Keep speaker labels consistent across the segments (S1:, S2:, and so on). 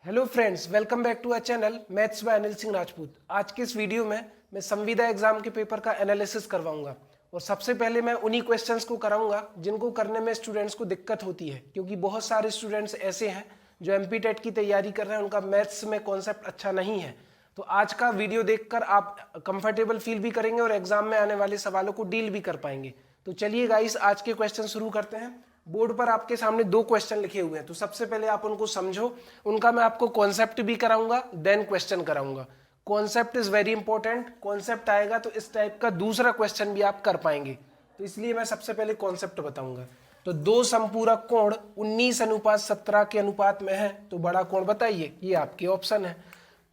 S1: Hello friends, welcome back to our channel maths by Anil Singh Rajput. आज के इस वीडियो में मैं संविदा एग्जाम के पेपर का एनालिसिस करवाऊंगा और सबसे पहले मैं उन्हीं क्वेश्चंस को कराऊंगा जिनको करने में स्टूडेंट्स को दिक्कत होती है, क्योंकि बहुत सारे स्टूडेंट्स ऐसे हैं जो एमपी टेट की तैयारी कर रहे हैं, उनका मैथ्स में कॉन्सेप्ट अच्छा नहीं है। तो आज का वीडियो देखकर आप कंफर्टेबल फील भी करेंगे और एग्जाम में आने वाले सवालों को डील भी कर पाएंगे। तो चलिए गाइस, आज के क्वेश्चन शुरू करते हैं। बोर्ड पर आपके सामने दो क्वेश्चन लिखे हुए हैं, तो सबसे पहले आप उनको समझो। उनका मैं आपको कॉन्सेप्ट भी कराऊंगा, देन क्वेश्चन कराऊंगा। Concept is very important. Concept आएगा तो इस टाइप का दूसरा क्वेश्चन भी आप कर पाएंगे, तो इसलिए मैं सबसे पहले कॉन्सेप्ट बताऊंगा। तो दो समपूरक कोण 19:17 के अनुपात में है, तो बड़ा कोण बताइए, ये आपके ऑप्शन है।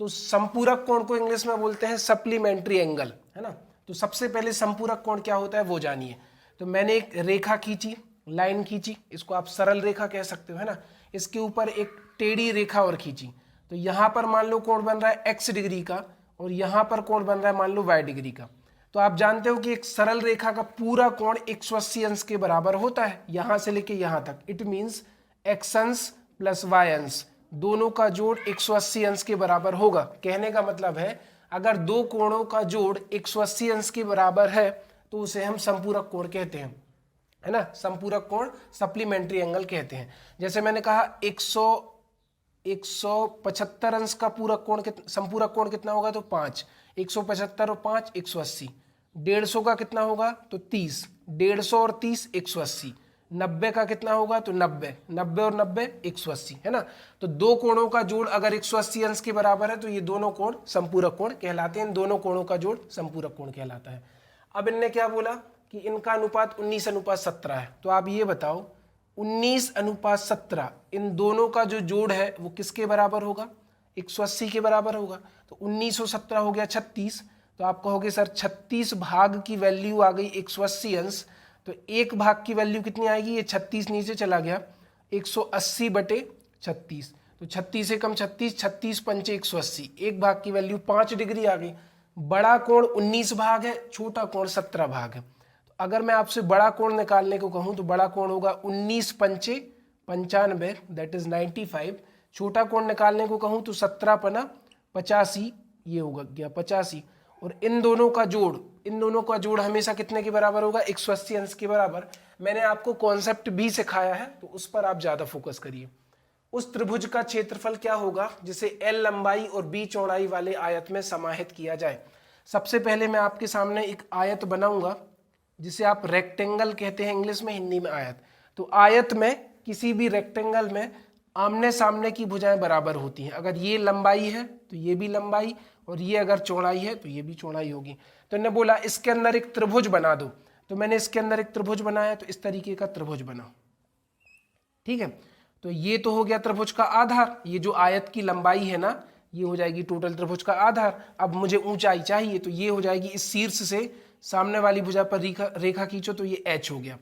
S1: तो संपूरक कोण को इंग्लिश में बोलते हैं सप्लीमेंट्री एंगल, है ना। तो सबसे पहले संपूरक कोण क्या होता है वो जानिए। तो मैंने एक रेखा खींची, लाइन खींची, इसको आप सरल रेखा कह सकते हो, है ना। इसके ऊपर एक टेढ़ी रेखा और खींची, तो यहां पर मान लो कोण बन रहा है x डिग्री का और यहां पर कोण बन रहा है मान लो y डिग्री का। तो आप जानते हो कि एक सरल रेखा का पूरा कोण 180 अंश के बराबर होता है, यहां से लेके यहां तक। इट मींस x अंश प्लस y अंश दोनों का जोड़ 180 अंश के बराबर होगा। कहने का मतलब है अगर दो कोणों का जोड़ 180 अंश के बराबर है तो उसे हम संपूरक कोण कहते हैं, है ना। संपूरक कोण सप्लीमेंट्री एंगल कहते हैं। जैसे मैंने कहा 175 अंश का पूरक कोण संपूरक कोण कितना होगा, तो 5। 175 और 5 180। 150 का कितना होगा, तो 30। 150 और 30 180। 90 का कितना होगा, तो 90। 90 और 90 180, है ना। तो दो कोणों का जोड़ अगर 180 अंश के बराबर है तो ये दोनों कोण संपूरक कोण कहलाते हैं। इन दोनों कोणों का जोड़ संपूरक कोण कहलाता है। अब इनने क्या बोला कि इनका अनुपात 19:17 है। तो आप ये बताओ 19:17 इन दोनों का जो जोड़ है वो किसके बराबर होगा, 180 के बराबर होगा। तो 1917 हो गया 36। तो आप कहोगे सर 36 भाग की वैल्यू आ गई 180 अंश, तो एक भाग की वैल्यू कितनी आएगी, ये 36 नीचे चला गया, 180/36। तो 36 से कम 36, 36 पंचे 180, एक भाग की वैल्यू 5 डिग्री आ गई। बड़ा कोण 19 भाग है, छोटा कोण 17 भाग है। तो अगर मैं आपसे बड़ा कोण निकालने को कहूं तो बड़ा कोण होगा 19 पंचे 95, दैट इज 95। छोटा कोण निकालने को कहूं तो 17 पना 85, ये होगा गया 85। और इन दोनों का जोड़ हमेशा कितने के बराबर होगा, 180 अंश के बराबर। मैंने आपको कॉन्सेप्ट भी सिखाया है, तो उस पर आप ज्यादा फोकस करिए। उस त्रिभुज का क्षेत्रफल क्या होगा जिसे L लंबाई और B चौड़ाई वाले आयत में समाहित किया जाए। सबसे पहले मैं आपके सामने एक आयत बनाऊंगा जिसे आप रेक्टेंगल कहते हैं इंग्लिश में, हिंदी में आयत। तो आयत में किसी भी रेक्टेंगल में आमने सामने की भुजाएं बराबर होती हैं। अगर ये लंबाई है तो ये भी लंबाई, और ये अगर चौड़ाई है तो ये भी चौड़ाई होगी। तो इन्होंने बोला इसके अंदर एक त्रिभुज बना दो, तो मैंने इसके अंदर एक त्रिभुज बनाया, तो इस तरीके का त्रिभुज बना, ठीक है। तो ये तो हो गया त्रिभुज का आधार। ये जो आयत की लंबाई है ना, ये हो जाएगी टोटल त्रिभुज का आधार। अब मुझे ऊंचाई चाहिए, तो ये हो जाएगी इस शीर्ष से सामने वाली भुजा पर रेखा खींचो, तो ये h हो गया।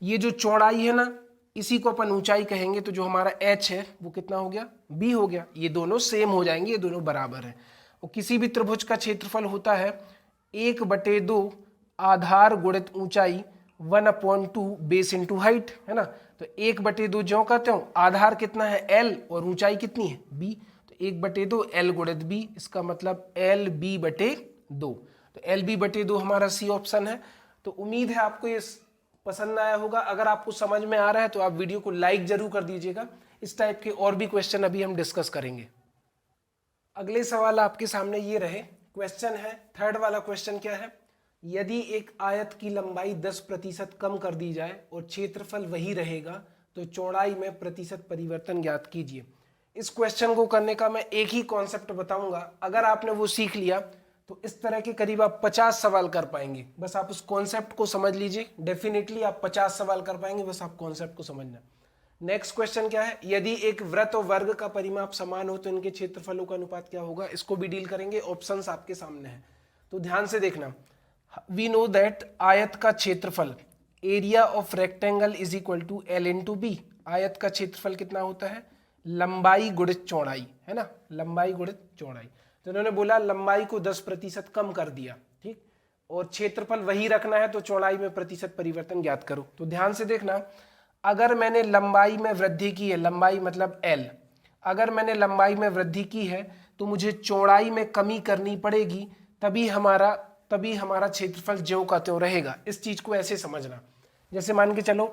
S1: ये जो चौड़ाई है ना, इसी को अपन ऊंचाई कहेंगे, तो जो हमारा h है वो कितना हो गया, b हो गया। ये दोनों सेम हो जाएंगे, ये दोनों बराबर है। और किसी भी त्रिभुज का क्षेत्रफल होता है 1/2 आधार गुणित ऊंचाई 1/2 बेस इंटू हाइट, है ना। तो 1/2 ज्यों कहते हो, आधार कितना है L और ऊंचाई कितनी है B, तो 1/2 L गुणित B, इसका मतलब LB/2। तो LB/2 हमारा C ऑप्शन है। तो उम्मीद है आपको ये पसंद आया होगा। अगर आपको समझ में आ रहा है तो आप वीडियो को लाइक जरूर कर दीजिएगा। इस टाइप के और भी क्वेश्चन अभी हम डिस्कस करेंगे। अगले सवाल आपके सामने ये रहे, क्वेश्चन है, थर्ड वाला क्वेश्चन क्या है, यदि एक आयत की लंबाई 10% कम कर दी जाए और क्षेत्रफल वही रहेगा तो चौड़ाई में प्रतिशत परिवर्तन ज्ञात कीजिए। इस क्वेश्चन को करने का मैं एक ही कॉन्सेप्ट बताऊंगा। अगर आपने वो सीख लिया तो इस तरह के करीब आप 50 सवाल कर पाएंगे। बस आप उस कॉन्सेप्ट को समझ लीजिए, डेफिनेटली आप 50 सवाल कर पाएंगे, बस आप कॉन्सेप्ट को समझना। नेक्स्ट क्वेश्चन क्या है, यदि एक वृत्त और वर्ग का परिमाप समान हो तो इनके क्षेत्रफलों का अनुपात क्या होगा। इसको भी डील करेंगे, ऑप्शंस आपके सामने हैं, तो ध्यान से देखना। वी नो दैट आयत का क्षेत्रफल, area of rectangle is equal to L into B। आयत का क्षेत्रफल कितना होता है, लंबाई गुणित चौड़ाई, है ना, लंबाई गुणित चौड़ाई। तो इन्होंने बोला लंबाई को 10% कम कर दिया, ठीक, और क्षेत्रफल वही रखना है, तो चौड़ाई में प्रतिशत परिवर्तन ज्ञात करो। तो ध्यान से देखना, अगर मैंने लंबाई में वृद्धि की है, लंबाई मतलब L, अगर मैंने लंबाई में वृद्धि की है तो मुझे चौड़ाई में कमी करनी पड़ेगी, तभी हमारा क्षेत्रफल ज्यों का त्यों रहेगा। इस चीज को ऐसे समझना, जैसे मान के चलो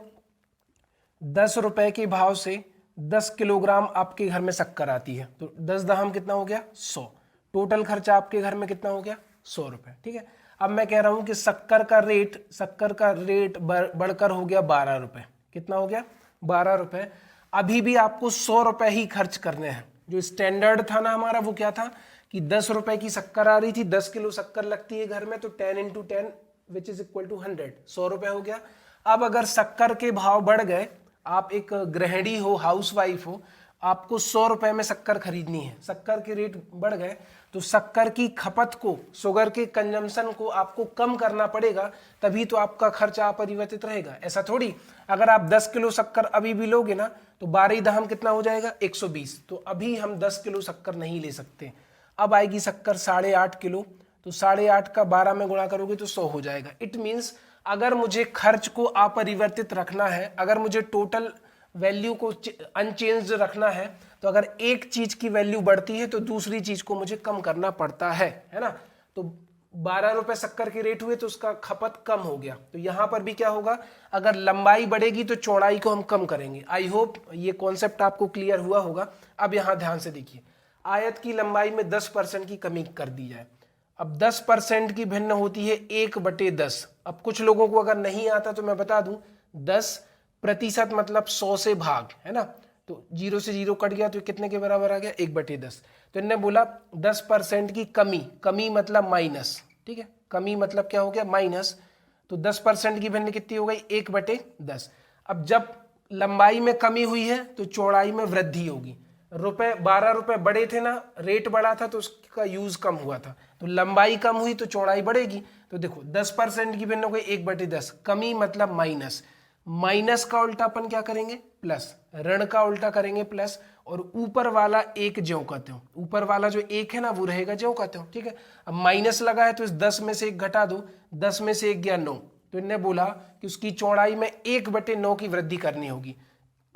S1: 10 रुपए के भाव से 10 किलोग्राम आपके घर में शक्कर आती है, तो 10 दहम कितना हो गया 100। टोटल खर्चा आपके घर में कितना हो गया 100 रुपए, ठीक है। अब मैं कह रहा हूं कि शक्कर का रेट बढ़कर हो गया 12 रुपए। कितना हो गया 12 रुपए। अभी भी आपको 100 रुपए ही खर्च करने हैं। जो स्टैंडर्ड था ना हमारा, वो क्या था कि 10 रुपए की शक्कर आ रही थी, 10 किलो शक्कर लगती है घर में, तो 10 × 10 विच इज इक्वल टू 100, 100 रुपए हो गया। अब अगर शक्कर के भाव बढ़ गए, आप एक गृहिणी हो, हाउसवाइफ हो, आपको 100 रुपए में शक्कर खरीदनी है, शक्कर के रेट बढ़ गए, तो शक्कर की खपत को, शुगर के कंजम्पशन को आपको कम करना पड़ेगा, तभी तो आपका खर्चा अपरिवर्तित रहेगा। ऐसा थोड़ी अगर आप 10 किलो शक्कर अभी भी लोगे ना, तो 12 दहम कितना हो जाएगा 120। तो अभी हम 10 किलो शक्कर नहीं ले सकते। अब आएगी शक्कर 8.5 किलो, तो 8.5 का 12 में गुणा करोगे तो 100 हो जाएगा। इट मीन्स अगर मुझे खर्च को अपरिवर्तित रखना है, अगर मुझे टोटल वैल्यू को अनचेंज्ड रखना है, तो अगर एक चीज की वैल्यू बढ़ती है तो दूसरी चीज को मुझे कम करना पड़ता है ना। तो 12 रुपए शक्कर के रेट हुए तो उसका खपत कम हो गया। तो यहां पर भी क्या होगा, अगर लंबाई बढ़ेगी तो चौड़ाई को हम कम करेंगे। आई होप ये कॉन्सेप्ट आपको क्लियर हुआ होगा। अब यहां ध्यान से देखिए, आयत की लंबाई में 10% की कमी कर दी जाए। अब 10% की भिन्न होती है 1/10। अब कुछ लोगों को अगर नहीं आता तो मैं बता दूं, 10% मतलब 100 से भाग, है ना। तो 0 से 0 कट गया तो कितने के बराबर आ गया 1/10। तो इन्होंने बोला 10% की कमी मतलब माइनस, ठीक है। कमी मतलब क्या हो गया माइनस। तो 10% की भिन्न कितनी हो गई 1/10। अब जब लंबाई में कमी हुई है तो चौड़ाई में वृद्धि होगी। 12 रुपए बड़े थे ना, रेट बढ़ा था तो उसका यूज कम हुआ था, तो लंबाई कम हुई तो चौड़ाई बढ़ेगी। तो देखो 10% की भिन्न हो गई 1/10, कमी मतलब माइनस। माइनस का उल्टा अपन क्या करेंगे प्लस, ऋण का उल्टा करेंगे प्लस, और ऊपर वाला एक ज्यों का त्यों, ऊपर वाला जो एक है ना वो रहेगा ज्यों का त्यों, ठीक है। अब माइनस लगा है तो इस 10 में से 1 घटा दो, 10 में से 1 गया 9। तो इन्होंने बोला कि उसकी चौड़ाई में 1/9 की वृद्धि करनी होगी।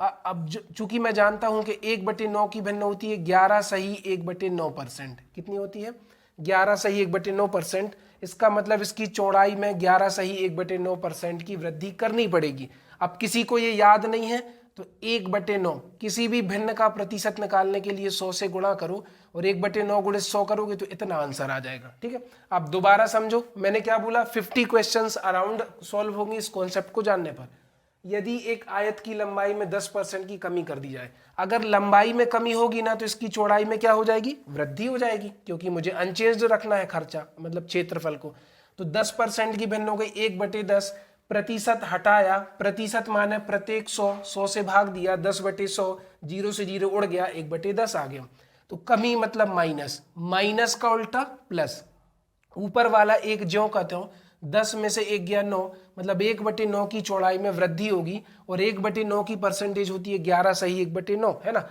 S1: अब चूंकि मैं जानता हूं कि 1/9 की भिन्न होती है 11 सही 1/9%। कितनी होती है 11 सही 1/9%। इसका मतलब इसकी चौड़ाई में 11 सही 1/9% की वृद्धि करनी पड़ेगी। अब किसी को ये याद नहीं है तो 1/9 किसी भी भिन्न का प्रतिशत निकालने के लिए 100 से गुणा करो, और 1/9 गुणे 100 करोगे तो इतना आंसर आ जाएगा, ठीक है। अब दोबारा समझो, मैंने क्या बोला, 50 क्वेश्चंस अराउंड सॉल्व होंगे इस कॉन्सेप्ट को जानने पर। यदि एक आयत की लंबाई में 10% की कमी कर दी जाए, अगर लंबाई में कमी होगी ना तो इसकी चौड़ाई में क्या हो जाएगी वृद्धि हो जाएगी, क्योंकि मुझे अनचेंज्ड रखना है खर्चा मतलब क्षेत्रफल को। तो 10% की भिन्न हो गई 1/10, प्रतिशत हटाया, प्रतिशत माने प्रत्येक 100 से भाग दिया, 10/100, 0 से 0 उड़ गया, 1/10 आ गया। तो कमी मतलब माइनस, माइनस का उल्टा प्लस, ऊपर वाला एक ज्यों का त्यों, 10 में से 1 गया 9, मतलब 1/9 की चौड़ाई में वृद्धि होगी, और 1/9 की परसेंटेज होती है 11 सही 1/9, है ना।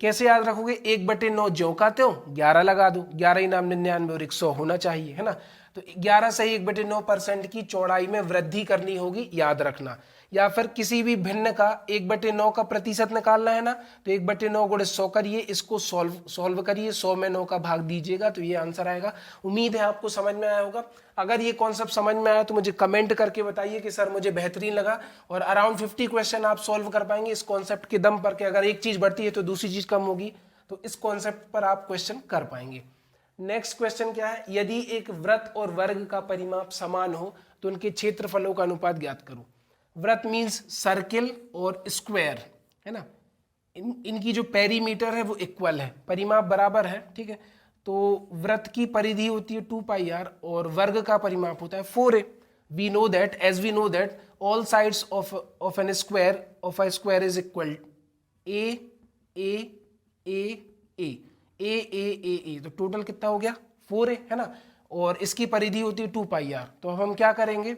S1: कैसे याद रखोगे, 1/9 ज्यों का त्यों 11 लगा दो, 11 नाम 99 और 100 होना चाहिए, है ना। तो 11 सही 1/9% की चौड़ाई में वृद्धि करनी होगी, याद रखना। या फिर किसी भी भिन्न का 1/9 का प्रतिशत निकालना है ना, तो 1/9 गुणे 100 करिए, इसको सॉल्व करिए, 100 में 9 का भाग दीजिएगा तो ये आंसर आएगा। उम्मीद है आपको समझ में आया होगा। अगर ये कॉन्सेप्ट समझ में आया तो मुझे कमेंट करके बताइए कि सर मुझे बेहतरीन लगा, और अराउंड 50 क्वेश्चन आप सॉल्व कर पाएंगे इस कॉन्सेप्ट के दम पर, कि अगर एक चीज बढ़ती है तो दूसरी चीज कम होगी, तो इस कॉन्सेप्ट पर आप क्वेश्चन कर पाएंगे। नेक्स्ट क्वेश्चन क्या है, यदि एक वृत्त और वर्ग का परिमाप समान हो तो उनके क्षेत्रफलों का अनुपात ज्ञात करो। वृत्त मीन्स सर्किल और स्क्वायर, है ना। इनकी जो पेरीमीटर है वो इक्वल है, परिमाप बराबर है, ठीक है। तो वृत्त की परिधि होती है 2πr और वर्ग का परिमाप होता है 4a। We know that, as we know that all sides of an square of a square is equal a a a a a a a a। तो टोटल कितना हो गया 4a, है ना। और इसकी परिधि होती है 2πr। तो अब हम क्या करेंगे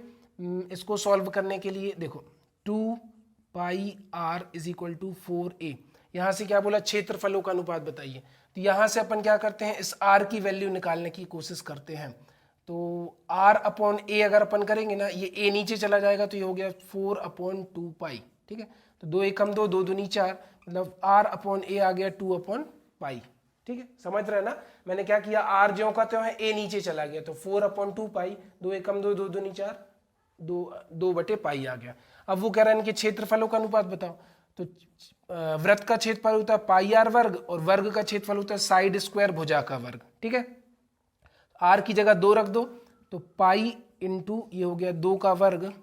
S1: इसको सॉल्व करने के लिए, देखो 2πr is equal to 4a। यहां से क्या बोला, क्षेत्रफलों का अनुपात बताइए। तो यहां से अपन क्या करते हैं, इस r की वैल्यू निकालने की कोशिश करते हैं। तो r/a अगर अपन करेंगे ना, ये a नीचे चला जाएगा तो ये हो गया 4/2π, ठीक है। तो 2 एकम 2, 2 दूनी 4, मतलब r/a आ गया 2/पाई। ठीक है, समझ रहे हैं ना। मैंने क्या किया, r ज्यों का त्यों है, a नीचे चला गया, तो 4/2 पाई, 2 एकम 2, 2 दूनी 4, 2/पाई आ गया। अब वो कह रहे हैं इनके क्षेत्रफलों का अनुपात बताओ। तो वृत्त का क्षेत्रफल होता है पाई r वर्ग और वर्ग का क्षेत्रफल होता है साइड स्क्वायर भुजा का वर्ग। ठीक है, r की जगह 2 रख दो, तो पाई इंटू ये हो गया 2 का वर्ग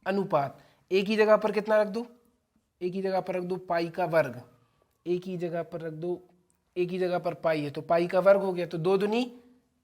S1: अनुपात a की जगह पर कितना रख दो, a की जगह पर रख दो पाई का वर्ग, a की जगह पर रख दो, a की जगह पर पाई है तो पाई का वर्ग हो गया, तो 2 दूनी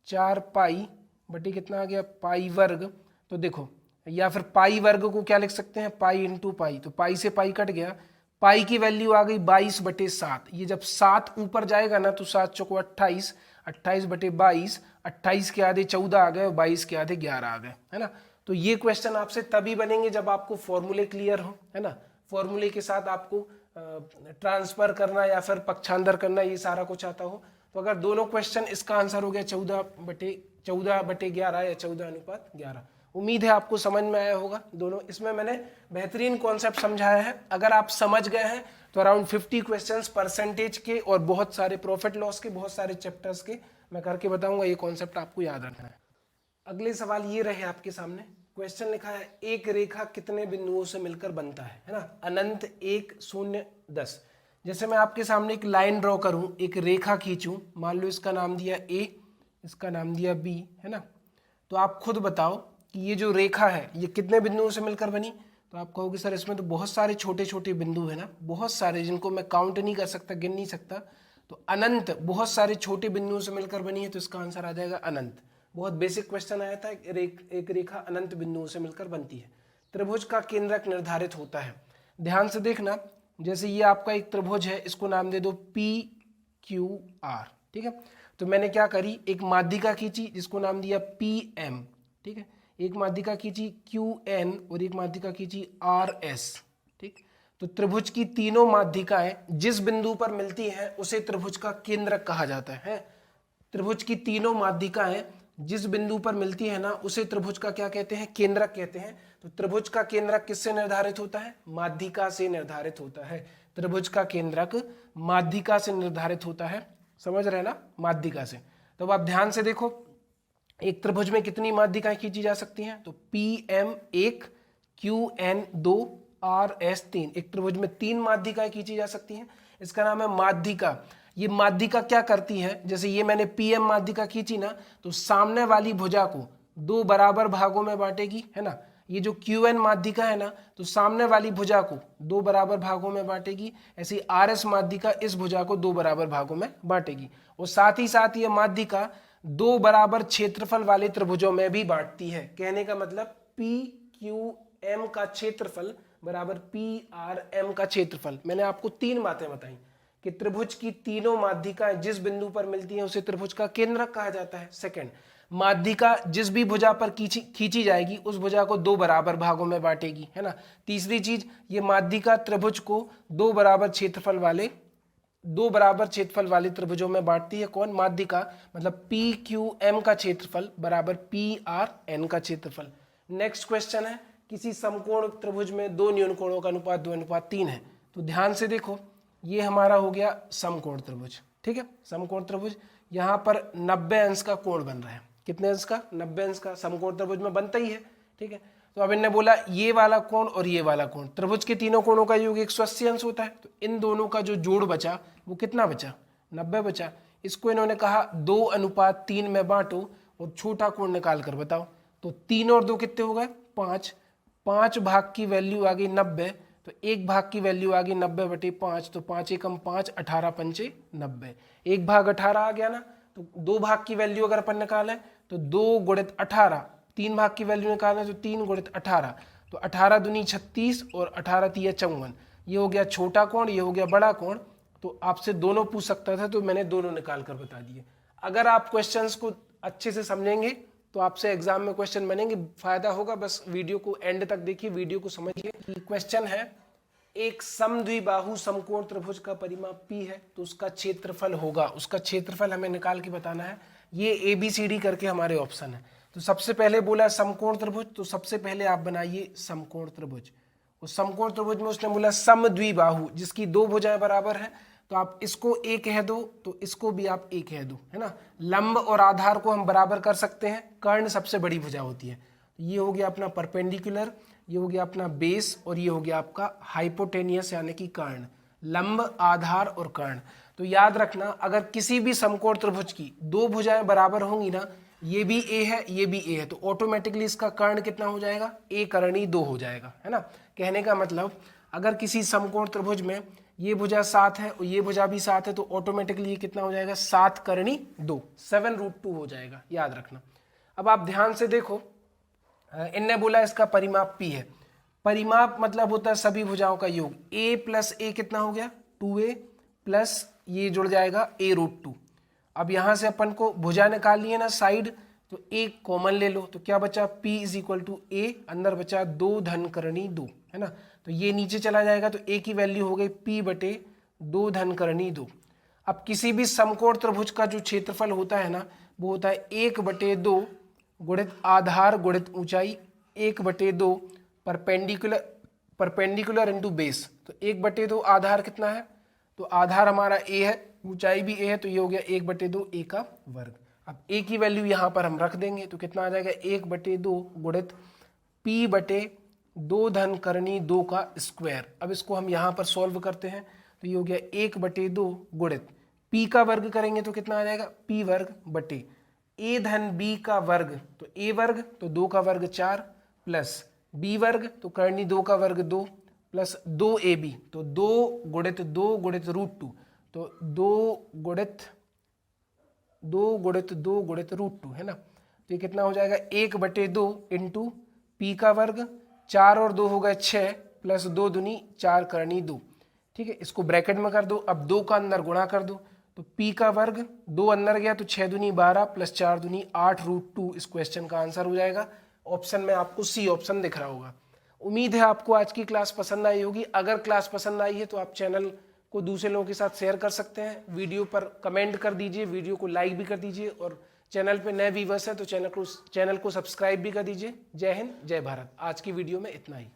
S1: 4 पाई बटे कितना आ गया पाई वर्ग। तो देखो, या फिर पाई वर्ग को क्या लिख सकते हैं, पाई इंटू पाई, तो पाई से पाई कट गया, पाई की वैल्यू आ गई 22/7। ये जब 7 ऊपर जाएगा ना तो 7 चौको 28, 28/22, 28 के आधे 14 आ गए और 22 के आधे 11 आ गए, है ना। तो ये क्वेश्चन आपसे तभी बनेंगे जब आपको फॉर्मूले क्लियर हो, है ना। फॉर्मूले के साथ आपको ट्रांसफर करना या फिर पक्षांतर करना ये सारा कुछ आता हो। तो अगर दोनों क्वेश्चन, इसका आंसर हो गया 14/11 या 14:11। उम्मीद है आपको समझ में आया होगा दोनों। इसमें मैंने बेहतरीन कॉन्सेप्ट समझाया है। अगर आप समझ गए हैं तो अराउंड 50 क्वेश्चंस परसेंटेज के और बहुत सारे प्रॉफिट लॉस के, बहुत सारे चैप्टर्स के मैं करके बताऊंगा। ये कॉन्सेप्ट आपको याद रखना है। अगले सवाल ये रहे आपके सामने। क्वेश्चन लिखा है, एक रेखा कितने बिंदुओं से मिलकर बनता है ना। अनंत, 1, 0, 10। जैसे मैं आपके सामने एक लाइन ड्रॉ करूं, एक रेखा खींचूं, मान लो इसका नाम दिया A, इसका नाम दिया B, है ना। तो आप खुद बताओ कि ये जो रेखा है ये कितने बिंदुओं से मिलकर बनी। तो आप कहोगे सर इसमें तो बहुत सारे छोटे छोटे बिंदु है ना, बहुत सारे, जिनको मैं काउंट नहीं कर सकता, गिन नहीं सकता। तो अनंत बहुत सारे छोटे बिंदुओं से मिलकर बनी है, तो इसका आंसर आ जाएगा अनंत। बहुत बेसिक क्वेश्चन आया था, एक रेखा अनंत बिंदुओं से मिलकर बनती है। त्रिभुज का केंद्रक निर्धारित होता है। ध्यान से देखना, जैसे ये आपका एक त्रिभुज है, इसको नाम दे दो PQR। ठीक है, तो मैंने क्या करी, एक माध्यिका खींची जिसको नाम दिया PM। ठीक है, एक माध्यिका खींची QN और एक माध्यिका खींची RS। ठीक, तो त्रिभुज की तीनों माध्यिकाएं जिस बिंदु पर मिलती हैं उसे त्रिभुज का केंद्रक कहा जाता है। त्रिभुज की तीनों माध्यिकाएं जिस बिंदु पर मिलती है ना उसे त्रिभुज का क्या कहते हैं, केंद्रक कहते हैं। तो त्रिभुज का केंद्रक किससे निर्धारित होता है, माध्यिका से निर्धारित होता है। त्रिभुज का केंद्रक माध्यिका से निर्धारित होता है, समझ रहे हैं ना, माध्यिका से। तो अब आप ध्यान से देखो, एक त्रिभुज में कितनी माध्यिकाएं खींची जा सकती हैं, तो PM 1, QN 2, RS 3। एक त्रिभुज में 3 माध्यिकाएं खींची जा सकती हैं, इसका नाम है माध्यिका। ये माध्यिका क्या करती है, जैसे ये मैंने PM माध्यिका खींची ना, तो सामने वाली भुजा को 2 बराबर भागों में बांटेगी, है ना। ये जो QN माध्यिका है ना, तो सामने वाली भुजा को 2 बराबर भागों में बांटेगी। ऐसी RS माध्यिका इस भुजा को 2 बराबर भागों में बांटेगी। और साथ ही साथ ये माध्यिका 2 बराबर क्षेत्रफल वाले त्रिभुजों में भी बांटती है। कहने का मतलब PQM का क्षेत्रफल बराबर PRM का क्षेत्रफल। मैंने आपको 3 बातें बताई कि त्रिभुज की तीनों माध्यिकाएं जिस बिंदु पर मिलती हैं उसे त्रिभुज का केंद्रक कहा जाता है। सेकंड, माध्यिका जिस भी भुजा पर खींची जाएगी उस भुजा को 2 बराबर भागों में बांटेगी, है ना। तीसरी चीज, ये माध्यिका त्रिभुज को 2 बराबर क्षेत्रफल वाले त्रिभुजों में बांटती है। कौन, माध्यिका, मतलब PQM का क्षेत्रफल बराबर PRN का क्षेत्रफल। नेक्स्ट क्वेश्चन है, किसी समकोण त्रिभुज में 2 न्यूनकोणों का अनुपात 2:3 है। तो ध्यान से देखो, ये हमारा हो गया समकोण त्रिभुज। ठीक है, समकोण त्रिभुज, यहाँ पर 90 अंश का कोण बन रहा है। कितने अंश का, 90 अंश का। समकोण त्रिभुज में बनता ही है। ठीक है, तो अब इन्होंने बोला ये वाला कोण और ये वाला कोण, त्रिभुज के तीनों कोणों का योग 180 अंश होता है। तो इन दोनों का जो जोड़ बचा वो कितना बचा, 90 बचा। इसको इन्होंने कहा 2:3 में बांटो और छोटा कोण निकाल कर बताओ। तो 3 और 2 कितने हो गए, 5। 5 भाग की वैल्यू आ गई 90, तो 1 भाग की वैल्यू आ गई 90/5। तो 5 एकम 5, 18 पंचे 90। 1 भाग 18 आ गया ना। तो 2 भाग की वैल्यू अगर अपन निकालें तो 2 गुणित 18, 3 भाग की वैल्यू निकालें तो 3 गुणित 18, तो 18 दूनी 36 और 18 तिया 54। ये हो गया छोटा कोण, ये हो गया बड़ा कोण। तो आपसे दोनों पूछ सकता था, तो मैंने दोनों निकाल कर बता दिए। अगर आप क्वेश्चंस को अच्छे से समझेंगे तो आपसे एग्जाम में क्वेश्चन बनेंगे, फायदा होगा। बस वीडियो को एंड तक देखिए, वीडियो को समझिए। क्वेश्चन है, एक समद्विबाहु समकोण त्रिभुज का परिमाप P है, तो उसका क्षेत्रफल होगा, उसका क्षेत्रफल हमें निकाल के बताना है। ये ABCD करके हमारे ऑप्शन है। तो सबसे पहले बोला समकोण त्रिभुज, तो सबसे पहले आप बनाइए समकोण त्रिभुज। उस समकोण त्रिभुज में उसने बोला समद्विबाहु, जिसकी दो भुजाएं बराबर है, तो आप इसको ए कह दो तो इसको भी आप ए कह दो, है ना। लंब और आधार को हम बराबर कर सकते हैं, कर्ण सबसे बड़ी भुजा होती है। ये हो गया अपना परपेंडिकुलर, ये हो गया अपना बेस, और ये हो गया आपका हाइपोटेनियस यानी कि कर्ण। लंब, आधार और कर्ण। तो याद रखना, अगर किसी भी समकोण त्रिभुज की दो भुजाएं बराबर होंगी ना, ये भी ए है ये भी ए है, तो ऑटोमेटिकली इसका कर्ण कितना हो जाएगा, ए करणी 2 हो जाएगा, है ना। कहने का मतलब अगर किसी समकोण त्रिभुज में ये भुजा 7 है और ये भुजा भी 7 है, तो ऑटोमेटिकली ये कितना हो जाएगा, 7 करणी 2, 7√2 हो जाएगा, याद रखना। अब आप ध्यान से देखो, इनने बोला इसका परिमाप p है। परिमाप मतलब होता है सभी भुजाओं का योग। a प्लस ए कितना हो गया, 2a प्लस ये जुड़ जाएगा a√2। अब यहां से अपन को भुजा निकालनी है ना साइड, तो एक कॉमन ले लो, तो क्या बचा, p = a, अंदर बचा 2 धन करणी 2, है ना। तो ये नीचे चला जाएगा, तो a की वैल्यू हो गई p/2 धन करणी 2। अब किसी भी समकोण त्रिभुज का जो क्षेत्रफल होता है ना, वो होता है 1/2 गुणित आधार गुणित ऊंचाई, 1/2 परपेंडिकुलर इंटू बेस। तो 1/2 आधार कितना है, तो आधार हमारा a है, ऊंचाई भी a है, तो ये हो गया 1/2 a का वर्ग। अब a की वैल्यू यहाँ पर हम रख देंगे, तो कितना आ जाएगा, 1/2 गुणित p/2 धन करणी 2 का स्क्वायर। अब इसको हम यहाँ पर सॉल्व करते हैं, तो ये हो गया 1/2 गुणित p का वर्ग करेंगे तो कितना आ जाएगा, p वर्ग बटे a धन b का वर्ग, तो a वर्ग तो 2 का वर्ग 4 प्लस b वर्ग तो करणी 2 का वर्ग 2 प्लस 2ab, तो 2 गुणित 2 गुणित √2, तो 2 गुणित 2 गुणित 2 गुणित √2, है ना। तो ये कितना हो जाएगा, 1/2 इंटू पी का वर्ग, 4 और 2 हो गए 6 प्लस 2 दूनी 4 करणी 2, ठीक है। इसको ब्रैकेट में कर दो, अब 2 का अंदर गुणा कर दो, तो p का वर्ग 2 अंदर गया तो 6 दूनी 12 प्लस 4 दूनी 8√2 इस क्वेश्चन का आंसर हो जाएगा। ऑप्शन में आपको सी ऑप्शन दिख रहा होगा। उम्मीद है आपको आज की क्लास पसंद आई होगी। अगर क्लास पसंद आई है तो आप चैनल को दूसरे लोगों के साथ शेयर कर सकते हैं, वीडियो पर कमेंट कर दीजिए, वीडियो को लाइक भी कर दीजिए, और चैनल पे नए व्यूअर्स हैं तो चैनल को सब्सक्राइब भी कर दीजिए। जय हिंद, जय भारत। आज की वीडियो में इतना ही।